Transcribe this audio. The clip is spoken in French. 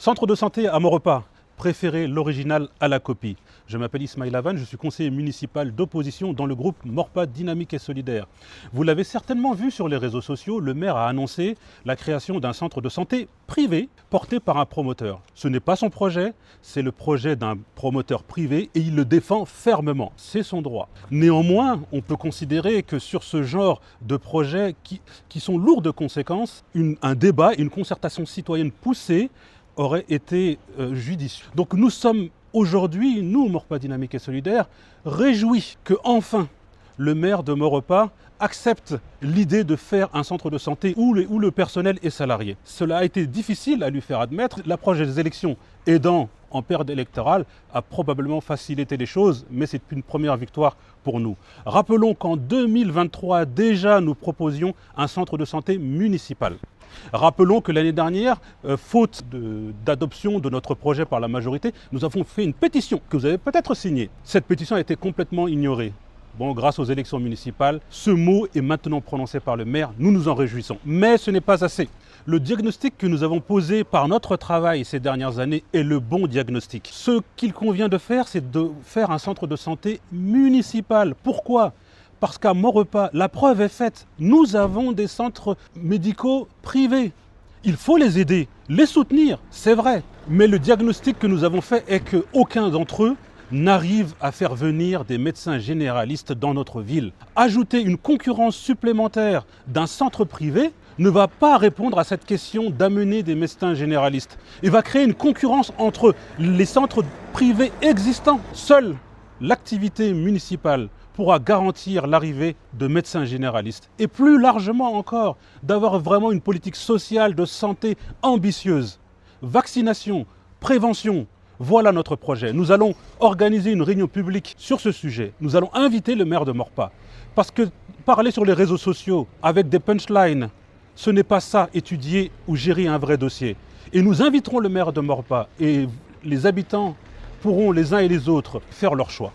Centre de santé à Maurepas, préférez l'original à la copie. Je m'appelle Ismaïl Avan, je suis conseiller municipal d'opposition dans le groupe Maurepas Dynamique et Solidaire. Vous l'avez certainement vu sur les réseaux sociaux, le maire a annoncé la création d'un centre de santé privé porté par un promoteur. Ce n'est pas son projet, c'est le projet d'un promoteur privé et il le défend fermement. C'est son droit. Néanmoins, on peut considérer que sur ce genre de projets qui sont lourds de conséquences, un débat, une concertation citoyenne poussée aurait été judicieux. Donc nous sommes aujourd'hui, nous, Maurepas Dynamique et Solidaire, réjouis que enfin le maire de Maurepas accepte l'idée de faire un centre de santé où le personnel est salarié. Cela a été difficile à lui faire admettre. L'approche des élections aidant en période électorale a probablement facilité les choses, mais c'est une première victoire pour nous. Rappelons qu'en 2023, déjà, nous proposions un centre de santé municipal. Rappelons que l'année dernière, faute d'adoption de notre projet par la majorité, nous avons fait une pétition que vous avez peut-être signée. Cette pétition a été complètement ignorée. Bon, grâce aux élections municipales, ce mot est maintenant prononcé par le maire, nous nous en réjouissons. Mais ce n'est pas assez. Le diagnostic que nous avons posé par notre travail ces dernières années est le bon diagnostic. Ce qu'il convient de faire, c'est de faire un centre de santé municipal. Pourquoi ? Parce qu'à Maurepas, la preuve est faite. Nous avons des centres médicaux privés. Il faut les aider, les soutenir, c'est vrai. Mais le diagnostic que nous avons fait est qu'aucun d'entre eux n'arrive à faire venir des médecins généralistes dans notre ville. Ajouter une concurrence supplémentaire d'un centre privé ne va pas répondre à cette question d'amener des médecins généralistes. Il va créer une concurrence entre les centres privés existants. Seule l'activité municipale pourra garantir l'arrivée de médecins généralistes. Et plus largement encore, d'avoir vraiment une politique sociale de santé ambitieuse. Vaccination, prévention, voilà notre projet. Nous allons organiser une réunion publique sur ce sujet. Nous allons inviter le maire de Maurepas. Parce que parler sur les réseaux sociaux avec des punchlines, ce n'est pas ça, étudier ou gérer un vrai dossier. Et nous inviterons le maire de Maurepas et les habitants pourront les uns et les autres faire leur choix.